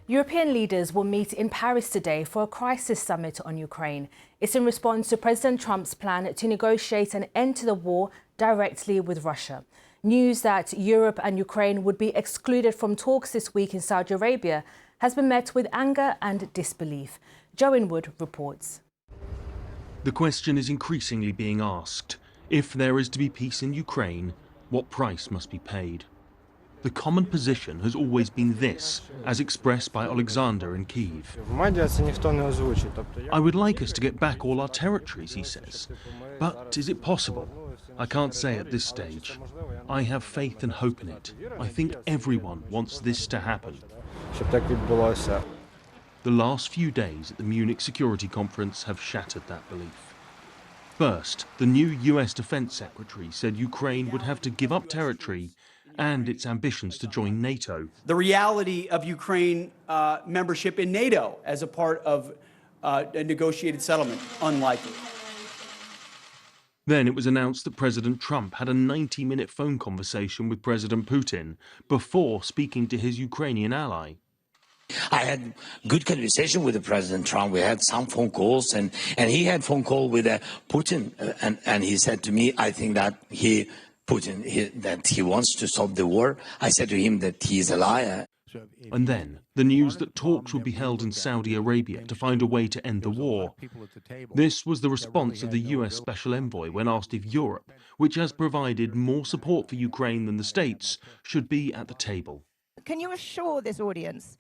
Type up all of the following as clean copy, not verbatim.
European leaders will meet in Paris today for a crisis summit on Ukraine. It's in response to President Trump's plan to negotiate an end to the war directly with Russia. News that Europe and Ukraine would be excluded from talks this week in Saudi Arabia has been met with anger and disbelief. Joe Inwood reports. The question is increasingly being asked. If there is to be peace in Ukraine, what price must be paid? The common position has always been this, as expressed by Alexander in Kyiv. I would like us to get back all our territories, he says. But is it possible? I can't say at this stage. I have faith and hope in it. I think everyone wants this to happen. The last few days at the Munich Security Conference have shattered that belief. First, the new US Defense Secretary said Ukraine would have to give up territory and its ambitions to join NATO. The reality of Ukraine membership in NATO as a part of a negotiated settlement, unlikely. Then it was announced that President Trump had a 90-minute phone conversation with President Putin before speaking to his Ukrainian ally. I had good conversation with the President Trump. We had some phone calls, and he had phone call with Putin, and he said to me, I think that that he wants to stop the war. I said to him that he is a liar. And then the news that talks would be held in Saudi Arabia to find a way to end the war. This was the response of the US Special Envoy when asked if Europe, which has provided more support for Ukraine than the States, should be at the table. Can you assure this audience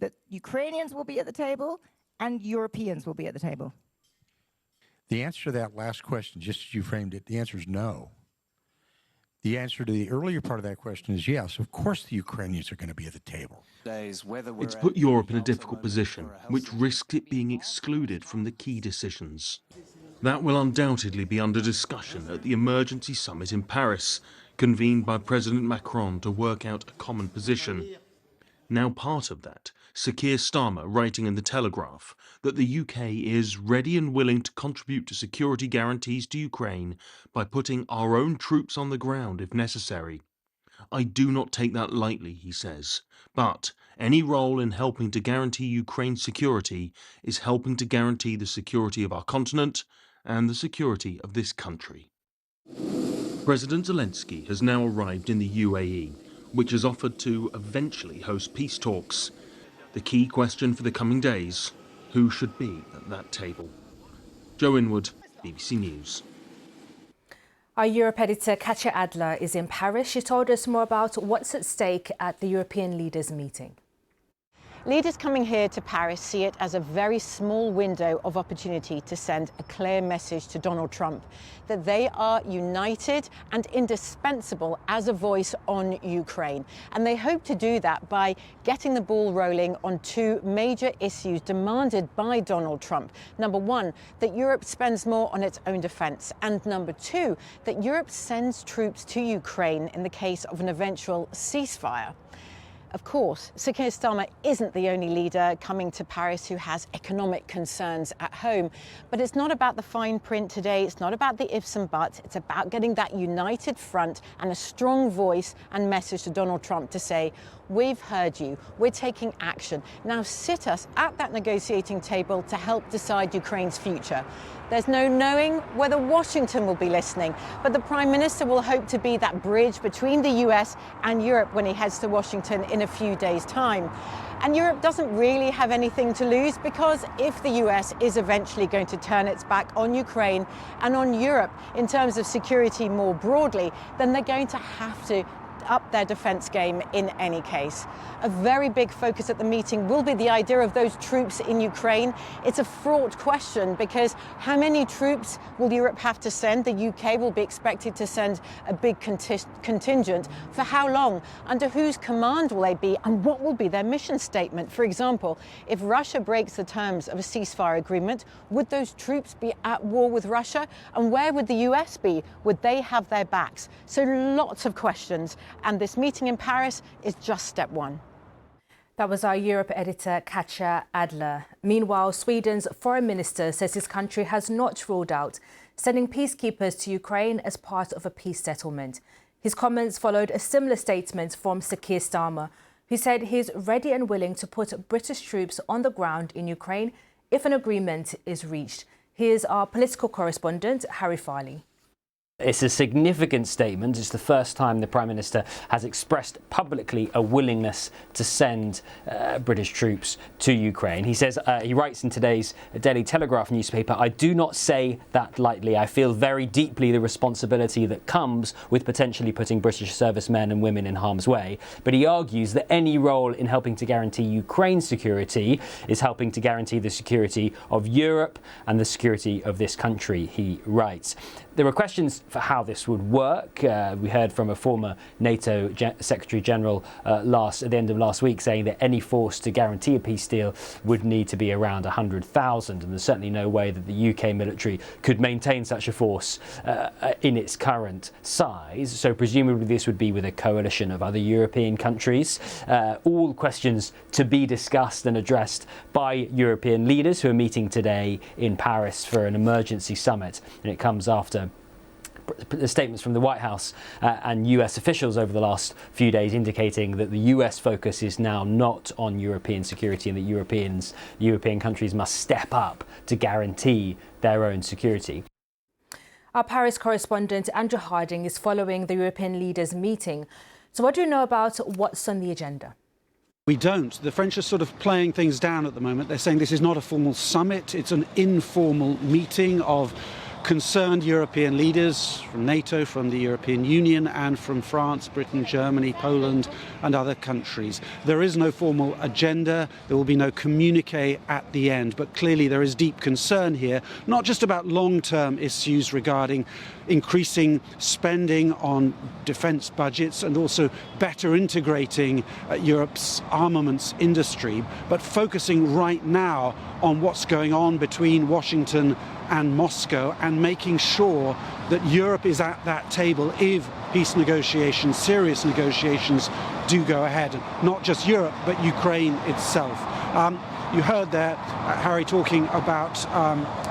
that Ukrainians will be at the table and Europeans will be at the table? The answer to that last question, just as you framed it, the answer is no. The answer to the earlier part of that question is yes, of course the Ukrainians are going to be at the table. It's put Europe in a difficult position, which risks it being excluded from the key decisions. That will undoubtedly be under discussion at the emergency summit in Paris, convened by President Macron to work out a common position. Now part of that, Sir Keir Starmer writing in The Telegraph that the UK is ready and willing to contribute to security guarantees to Ukraine by putting our own troops on the ground if necessary. I do not take that lightly, he says, but any role in helping to guarantee Ukraine's security is helping to guarantee the security of our continent and the security of this country. President Zelensky has now arrived in the UAE, which has offered to eventually host peace talks. The key question for the coming days, who should be at that table? Joe Inwood, BBC News. Our Europe editor Katja Adler is in Paris. She told us more about what's at stake at the European leaders' meeting. Leaders coming here to Paris see it as a very small window of opportunity to send a clear message to Donald Trump that they are united and indispensable as a voice on Ukraine. And they hope to do that by getting the ball rolling on two major issues demanded by Donald Trump. Number one, that Europe spends more on its own defense. And number two, that Europe sends troops to Ukraine in the case of an eventual ceasefire. Of course, Sir Keir Starmer isn't the only leader coming to Paris who has economic concerns at home. But it's not about the fine print today. It's not about the ifs and buts. It's about getting that united front and a strong voice and message to Donald Trump to say, we've heard you. We're taking action. Now sit us at that negotiating table to help decide Ukraine's future. There's no knowing whether Washington will be listening, but the Prime Minister will hope to be that bridge between the US and Europe when he heads to Washington in a few days' time. And Europe doesn't really have anything to lose, because if the US is eventually going to turn its back on Ukraine and on Europe in terms of security more broadly, then they're going to have to up their defense game in any case. A very big focus at the meeting will be the idea of those troops in Ukraine. It's a fraught question because how many troops will Europe have to send? The UK will be expected to send a big contingent. For how long? Under whose command will they be? And what will be their mission statement? For example, if Russia breaks the terms of a ceasefire agreement, would those troops be at war with Russia? And where would the US be? Would they have their backs? So lots of questions. And this meeting in Paris is just step one. That was our Europe editor, Katja Adler. Meanwhile, Sweden's foreign minister says his country has not ruled out sending peacekeepers to Ukraine as part of a peace settlement. His comments followed a similar statement from Sir Keir Starmer, who said he's ready and willing to put British troops on the ground in Ukraine if an agreement is reached. Here's our political correspondent, Harry Farley. It's a significant statement. It's the first time the Prime Minister has expressed publicly a willingness to send British troops to Ukraine. He says, he writes in today's Daily Telegraph newspaper, "I do not say that lightly. I feel very deeply the responsibility that comes with potentially putting British servicemen and women in harm's way." But he argues that any role in helping to guarantee Ukraine's security is helping to guarantee the security of Europe and the security of this country, he writes. There were questions for how this would work. We heard from a former NATO Secretary General at the end of last week saying that any force to guarantee a peace deal would need to be around 100,000, and there's certainly no way that the UK military could maintain such a force in its current size. So presumably this would be with a coalition of other European countries. All questions to be discussed and addressed by European leaders who are meeting today in Paris for an emergency summit, and it comes after the statements from the White House and US officials over the last few days indicating that the US focus is now not on European security and that European countries must step up to guarantee their own security. Our Paris correspondent Andrew Harding is following the European leaders' meeting. So what do you know about what's on the agenda? We don't. The French are sort of playing things down at the moment. They're saying this is not a formal summit, it's an informal meeting of concerned European leaders from NATO, from the European Union, and from France, Britain, Germany, Poland, and other countries. There is no formal agenda. There will be no communique at the end. But clearly there is deep concern here, not just about long-term issues regarding increasing spending on defence budgets and also better integrating Europe's armaments industry, but focusing right now on what's going on between Washington and Moscow and making sure that Europe is at that table if peace negotiations, serious negotiations, do go ahead. Not just Europe, but Ukraine itself. You heard there Harry talking about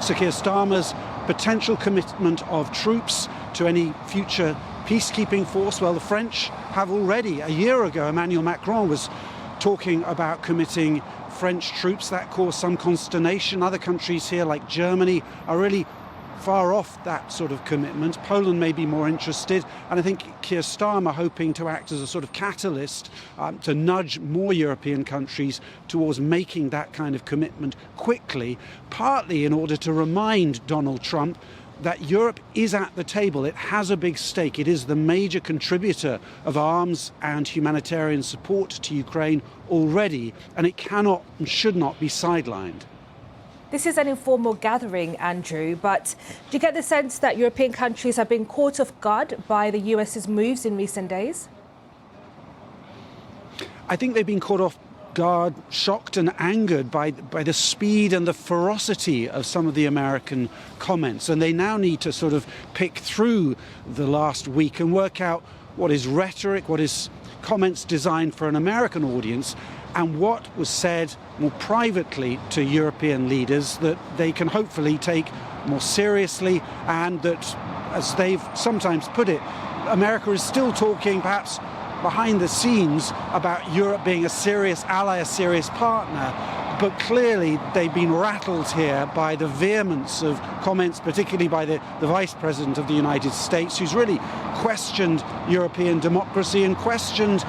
Sir Keir Starmer's potential commitment of troops to any future peacekeeping force. Well, the French have already, a year ago, Emmanuel Macron was talking about committing French troops. That caused some consternation. Other countries here, like Germany, are really far off that sort of commitment. Poland may be more interested, and I think Keir Starmer hoping to act as a sort of catalyst to nudge more European countries towards making that kind of commitment quickly, partly in order to remind Donald Trump that Europe is at the table. It has a big stake. It is the major contributor of arms and humanitarian support to Ukraine already, and it cannot and should not be sidelined. This is an informal gathering, Andrew, but do you get the sense that European countries have been caught off guard by the US's moves in recent days? I think they've been caught off guard, shocked and angered by the speed and the ferocity of some of the American comments. And they now need to sort of pick through the last week and work out what is rhetoric, what is comments designed for an American audience, and what was said more privately to European leaders that they can hopefully take more seriously, and that, as they've sometimes put it, America is still talking perhaps behind the scenes about Europe being a serious ally, a serious partner. But clearly they've been rattled here by the vehemence of comments, particularly by the Vice President of the United States, who's really questioned European democracy and questioned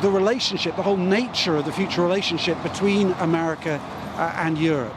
the relationship, the whole nature of the future relationship between America and Europe.